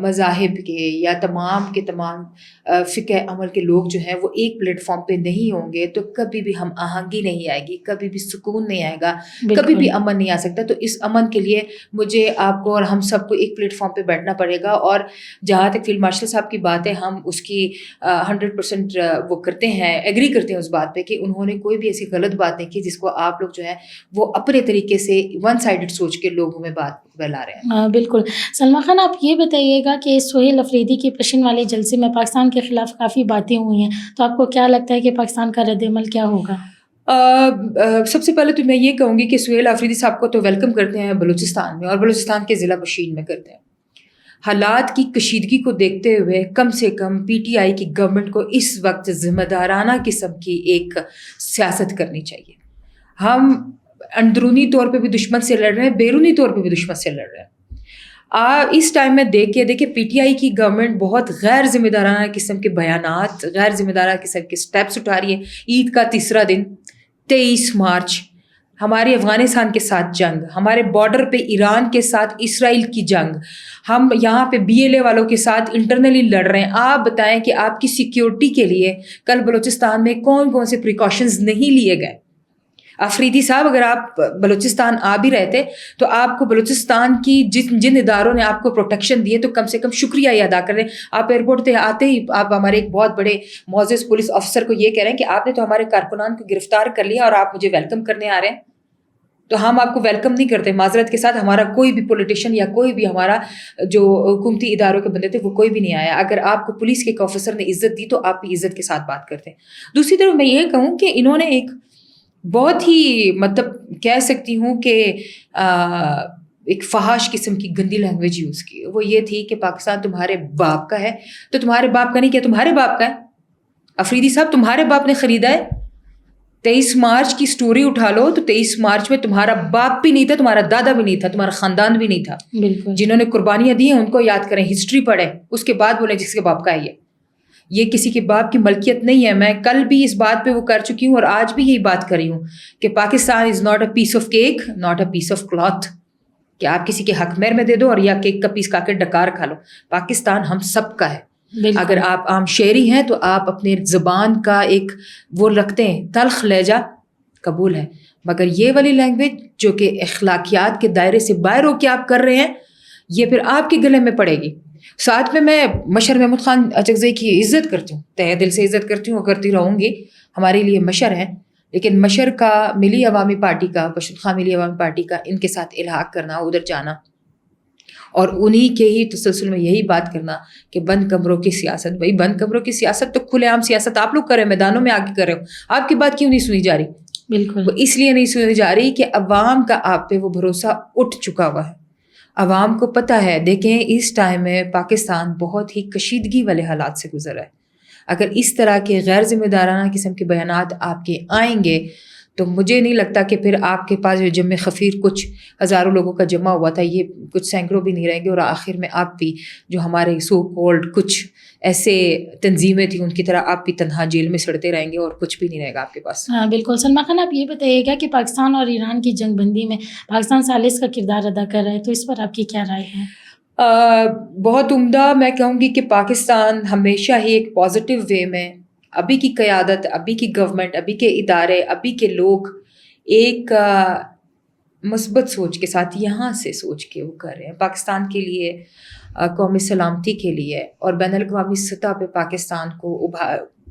مذاہب کے یا تمام کے تمام فقہ عمل کے لوگ جو ہیں وہ ایک پلیٹ فارم پہ نہیں ہوں گے تو کبھی بھی ہم آہنگی نہیں آئے گی, کبھی بھی سکون نہیں آئے گا, کبھی بھی امن نہیں آ سکتا. تو اس امن کے لیے مجھے, آپ کو اور ہم سب کو ایک پلیٹ فارم پہ بیٹھنا پڑے گا. اور جہاں تک فیلڈ مارشل صاحب کی بات ہے, ہم اس کی 100% وہ کرتے ہیں, ایگری کرتے ہیں اس بات پہ کہ انہوں نے کوئی بھی ایسی غلط بات نہیں کی جس کو آپ لوگ جو ہے وہ اپنے طریقے سے ون سائڈڈ سوچ کے لوگوں میں بات پھیلا رہے ہیں. بالکل. سلمیٰ خان, آپ یہ بتائیے گا کہ سہیل افریدی کے پشن والے جلسے میں پاکستان کے خلاف کافی باتیں ہوئی ہیں, تو آپ کو کیا لگتا ہے کہ پاکستان کا رد عمل کیا ہوگا؟ سب سے پہلے تو میں یہ کہوں گی کہ سہیل افریدی صاحب کو تو ویلکم کرتے ہیں بلوچستان میں, اور بلوچستان کے ضلع بشین میں کرتے ہیں. حالات کی کشیدگی کو دیکھتے ہوئے کم سے کم پی ٹی آئی کی گورنمنٹ کو اس وقت ذمہ دارانہ قسم کی ایک سیاست کرنی چاہیے. ہم اندرونی طور پہ بھی دشمن سے لڑ رہے ہیں, بیرونی طور پہ بھی دشمن سے لڑ رہے ہیں. اس ٹائم میں دیکھیے پی ٹی آئی کی گورنمنٹ بہت غیر ذمہ دارانہ قسم کے بیانات, غیر ذمہ دارانہ قسم کے سٹیپس اٹھا رہی ہے. عید کا تیسرا دن 23 مارچ, ہماری افغانستان کے ساتھ جنگ, ہمارے بارڈر پہ ایران کے ساتھ اسرائیل کی جنگ, ہم یہاں پہ BLA والوں کے ساتھ انٹرنلی لڑ رہے ہیں. آپ بتائیں کہ آپ کی سیکیورٹی کے لیے کل بلوچستان میں کون کون سے پریکاشنز نہیں لیے گئے؟ افریدی صاحب, اگر آپ بلوچستان آ بھی رہتے تو آپ کو بلوچستان کی جن اداروں نے آپ کو پروٹیکشن دیے تو کم سے کم شکریہ یہ ادا کر رہے ہیں. آپ ایئرپورٹ پہ آتے ہی آپ ہمارے ایک بہت بڑے معزز پولیس آفیسر کو یہ کہہ رہے ہیں کہ آپ نے تو ہمارے کارکنان کو گرفتار کر لیا اور آپ مجھے ویلکم کرنے آ رہے ہیں. تو ہم آپ کو ویلکم نہیں کرتے. معذرت کے ساتھ ہمارا کوئی بھی پولیٹیشین یا کوئی بھی ہمارا جو حکومتی اداروں کے بندے تھے وہ کوئی بھی نہیں آیا. اگر آپ کو پولیس کے ایک آفیسر نے عزت دی تو آپ بھی عزت کے ساتھ بات کرتے ہیں. دوسری طرف میں یہ کہوں کہ انہوں نے ایک بہت ہی مطلب کہہ سکتی ہوں کہ ایک فحش قسم کی گندی لینگویج یوز کی. وہ یہ تھی کہ پاکستان تمہارے باپ کا ہے, تو تمہارے باپ کا نہیں کیا تمہارے باپ کا ہے. افریدی صاحب, تمہارے باپ نے خریدا ہے. 23 مارچ کی سٹوری اٹھا لو تو 23 مارچ میں تمہارا باپ بھی نہیں تھا, تمہارا دادا بھی نہیں تھا, تمہارا خاندان بھی نہیں تھا. بالکل. جنہوں نے قربانیاں دی ہیں ان کو یاد کریں, ہسٹری پڑھیں, اس کے بعد بولیں جس کے باپ کا ہے یہ کسی کے باپ کی ملکیت نہیں ہے. میں کل بھی اس بات پہ وہ کر چکی ہوں اور آج بھی یہی بات کر رہی ہوں کہ Pakistan is not a piece of cake, not a piece of cloth کہ آپ کسی کے حق مہر میں دے دو اور یا کیک کا پیس کھا کے ڈکار کھا لو. پاکستان ہم سب کا ہے. اگر آپ عام شہری ہیں تو آپ اپنے زبان کا ایک وہ رکھتے ہیں, تلخ لہجہ قبول ہے, مگر یہ والی لینگویج جو کہ اخلاقیات کے دائرے سے باہر ہو کے آپ کر رہے ہیں یہ پھر آپ کے گلے میں پڑے گی. ساتھ میں مشر محمود خان اچکزئی کی عزت کرتی ہوں, تہ دل سے عزت کرتی ہوں اور کرتی رہوں گی. ہمارے لیے مشر ہیں, لیکن مشر کا ملی عوامی پارٹی کا, پشتونخوا ملی عوامی پارٹی کا ان کے ساتھ الحاق کرنا, ادھر جانا اور انہی کے ہی تسلسل میں یہی بات کرنا کہ بند کمروں کی سیاست. بھائی بند کمروں کی سیاست تو کھلے عام سیاست آپ لوگ کر رہے ہیں, میدانوں میں آگے کر رہے ہو. آپ کی بات کیوں نہیں سنی جا رہی؟ بالکل, وہ اس لیے نہیں سنی جا رہی کہ عوام کا آپ پہ وہ بھروسہ اٹھ چکا ہوا ہے. عوام کو پتہ ہے. دیکھیں اس ٹائم میں پاکستان بہت ہی کشیدگی والے حالات سے گزر رہا ہے. اگر اس طرح کے غیر ذمہ دارانہ قسم کے بیانات آپ کے آئیں گے تو مجھے نہیں لگتا کہ پھر آپ کے پاس جو جمع خفیر کچھ ہزاروں لوگوں کا جمع ہوا تھا یہ کچھ سینکڑوں بھی نہیں رہیں گے, اور آخر میں آپ بھی جو ہمارے سو کولڈ کچھ ایسے تنظیمیں تھیں ان کی طرح آپ بھی تنہا جیل میں سڑتے رہیں گے اور کچھ بھی نہیں رہے گا آپ کے پاس. ہاں بالکل. سلمیٰ خان, آپ یہ بتائیے گا کہ پاکستان اور ایران کی جنگ بندی میں پاکستان ثالث کا کردار ادا کر رہا ہے, تو اس پر آپ کی کیا رائے ہے؟ بہت عمدہ. میں کہوں گی کہ پاکستان ہمیشہ ہی ایک پازیٹیو وے میں, ابھی کی قیادت, ابھی کی گورنمنٹ, ابھی کے ادارے, ابھی کے لوگ ایک مثبت سوچ کے ساتھ یہاں سے سوچ کے وہ کر رہے ہیں پاکستان کے لیے, قومی سلامتی کے لیے اور بین الاقوامی سطح پہ پاکستان کو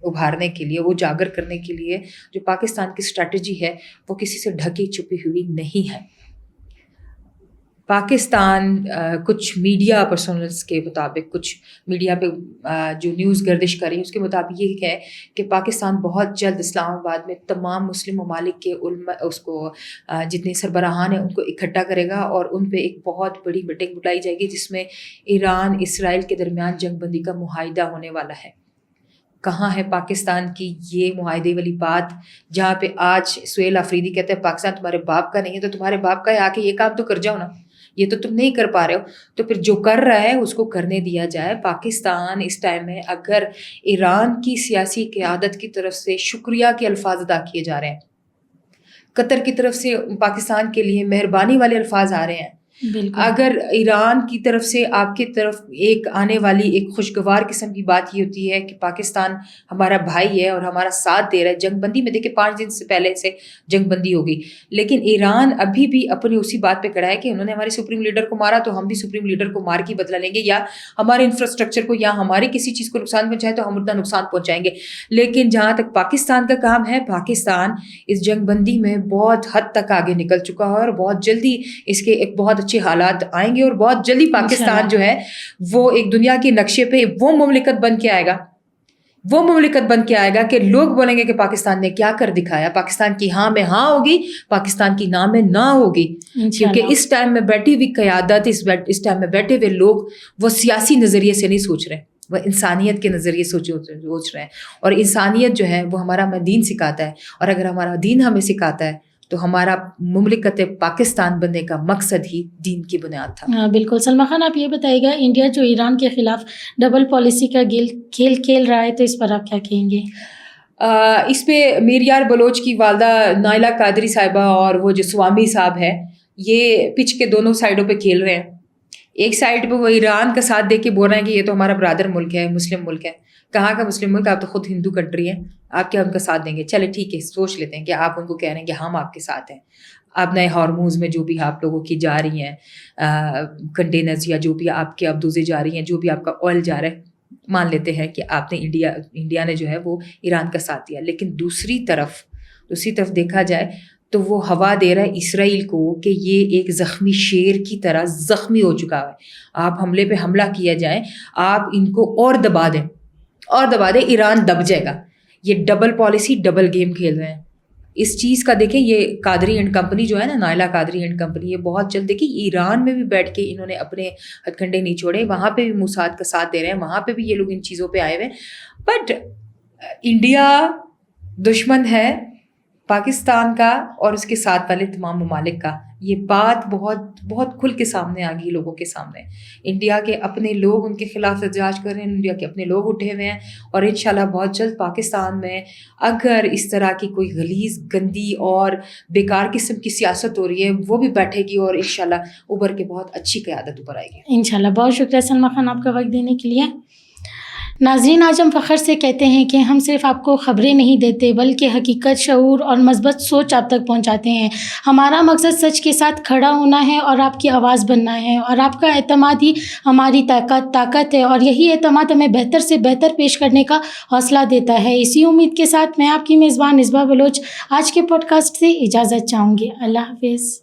ابھارنے کے لیے, وہ اجاگر کرنے کے لیے جو پاکستان کی اسٹریٹجی ہے وہ کسی سے ڈھکی چھپی ہوئی نہیں ہے. پاکستان کچھ میڈیا پرسنلز کے مطابق, کچھ میڈیا پہ جو نیوز گردش کر رہی ہے اس کے مطابق یہ ہے کہ پاکستان بہت جلد اسلام آباد میں تمام مسلم ممالک کے علماء, اس کو جتنے سربراہان ہیں ان کو اکٹھا کرے گا اور ان پہ ایک بہت بڑی میٹنگ بلائی جائے گی جس میں ایران اسرائیل کے درمیان جنگ بندی کا معاہدہ ہونے والا ہے. کہاں ہے پاکستان کی یہ معاہدے والی بات, جہاں پہ آج سہیل افریدی کہتے ہیں پاکستان تمہارے باپ کا نہیں ہے, تو تمہارے باپ کا ہے, آ کے یہ کام تو کر جاؤ نا, یہ تو تم نہیں کر پا رہے ہو. تو پھر جو کر رہا ہے اس کو کرنے دیا جائے. پاکستان اس ٹائم میں اگر ایران کی سیاسی قیادت کی طرف سے شکریہ کے الفاظ ادا کیے جا رہے ہیں, قطر کی طرف سے پاکستان کے لیے مہربانی والے الفاظ آ رہے ہیں, بالکل اگر ایران کی طرف سے آپ کی طرف ایک آنے والی ایک خوشگوار قسم کی بات یہ ہوتی ہے کہ پاکستان ہمارا بھائی ہے اور ہمارا ساتھ دے رہا ہے، جنگ بندی میں دیکھیں 5 دن سے پہلے سے جنگ بندی ہوگی، لیکن ایران ابھی بھی اپنی اسی بات پہ کڑا ہے کہ انہوں نے ہمارے سپریم لیڈر کو مارا تو ہم بھی سپریم لیڈر کو مار کے بدلہ لیں گے، یا ہمارے انفراسٹرکچر کو یا ہماری کسی چیز کو نقصان پہنچائے تو ہم اتنا نقصان پہنچائیں گے۔ لیکن جہاں تک پاکستان کا کام ہے، پاکستان اس جنگ بندی میں بہت حد تک آگے نکل چکا ہے اور بہت جلدی اس کے ایک بہت اچھے حالات آئیں گے، اور بہت جلدی پاکستان جو ہے وہ ایک دنیا کے نقشے پہ وہ مملکت بن کے آئے گا، وہ مملکت بن کے آئے گا کہ لوگ بولیں گے کہ پاکستان نے کیا کر دکھایا، پاکستان کی ہاں میں ہاں ہوگی، پاکستان کی نہ میں نہ ہوگی، کیونکہ اس ٹائم میں بیٹھی ہوئی قیادت، اس ٹائم میں بیٹھے ہوئے لوگ وہ سیاسی نظریے سے نہیں سوچ رہے، وہ انسانیت کے نظریے سوچ رہے ہیں، اور انسانیت جو ہے وہ ہمارا دین سکھاتا ہے، اور اگر ہمارا دین ہمیں سکھاتا ہے تو ہمارا مملکت پاکستان بننے کا مقصد ہی دین کی بنیاد تھا۔ بالکل۔ سلمیٰ خان آپ یہ بتائیے گا، انڈیا جو ایران کے خلاف ڈبل پالیسی کا کھیل کھیل رہا ہے، تو اس پر آپ کیا کہیں گے؟ اس پہ میر یار بلوچ کی والدہ نائلہ قادری صاحبہ اور وہ جو سوامی صاحب ہے، یہ پچ کے دونوں سائڈوں پہ کھیل رہے ہیں۔ ایک سائڈ پہ وہ ایران کا ساتھ دے کے بول رہے ہیں کہ یہ تو ہمارا برادر ملک ہے، مسلم ملک ہے۔ کہاں کا مسلم ملک؟ آپ تو خود ہندو کنٹری ہیں، آپ کیا ان کا ساتھ دیں گے؟ چلے ٹھیک ہے، سوچ لیتے ہیں کہ آپ ان کو کہہ رہے ہیں کہ ہم آپ کے ساتھ ہیں۔ اب نئے ہارموز میں جو بھی آپ لوگوں کی جا رہی ہیں کنٹینرز، یا جو بھی آپ کے اب دوزے جا رہی ہیں، جو بھی آپ کا آئل جا رہا ہے، مان لیتے ہیں کہ آپ نے انڈیا نے جو ہے وہ ایران کا ساتھ دیا، لیکن دوسری طرف دیکھا جائے تو وہ ہوا دے رہا ہے اسرائیل کو کہ یہ ایک زخمی شیر کی طرح زخمی ہو چکا ہے، آپ حملے پہ حملہ کیا جائے، آپ ان کو اور دبا دیں، ایران دب جائے گا۔ یہ ڈبل پالیسی، ڈبل گیم کھیل رہے ہیں۔ اس چیز کا دیکھیں، یہ قادری اینڈ کمپنی جو ہے نا، نائلہ قادری اینڈ کمپنی، یہ بہت جلد دیکھیں ایران میں بھی بیٹھ کے انہوں نے اپنے ہتھ کنڈے نہیں چھوڑے، وہاں پہ بھی موساد کا ساتھ دے رہے ہیں، وہاں پہ بھی یہ لوگ ان چیزوں پہ آئے ہوئے ہیں۔ بٹ انڈیا دشمن ہے پاکستان کا اور اس کے ساتھ والے تمام ممالک کا، یہ بات بہت بہت کھل کے سامنے آ گئی لوگوں کے سامنے۔ انڈیا کے اپنے لوگ ان کے خلاف احتجاج کر رہے ہیں، انڈیا کے اپنے لوگ اٹھے ہوئے ہیں، اور انشاءاللہ بہت جلد پاکستان میں اگر اس طرح کی کوئی غلیظ، گندی اور بیکار قسم کی سیاست ہو رہی ہے، وہ بھی بیٹھے گی اور انشاءاللہ ابھر کے بہت اچھی قیادت اوپر آئے گی انشاءاللہ۔ بہت شکریہ سلمیٰ خان آپ کا وقت دینے کے لیے۔ ناظرین، آج ہم فخر سے کہتے ہیں کہ ہم صرف آپ کو خبریں نہیں دیتے بلکہ حقیقت، شعور اور مثبت سوچ آپ تک پہنچاتے ہیں۔ ہمارا مقصد سچ کے ساتھ کھڑا ہونا ہے اور آپ کی آواز بننا ہے، اور آپ کا اعتماد ہی ہماری طاقت ہے، اور یہی اعتماد ہمیں بہتر سے بہتر پیش کرنے کا حوصلہ دیتا ہے۔ اسی امید کے ساتھ میں آپ کی میزبان مصباح بلوچ آج کے پوڈ کاسٹ سے اجازت چاہوں گی۔ اللہ حافظ۔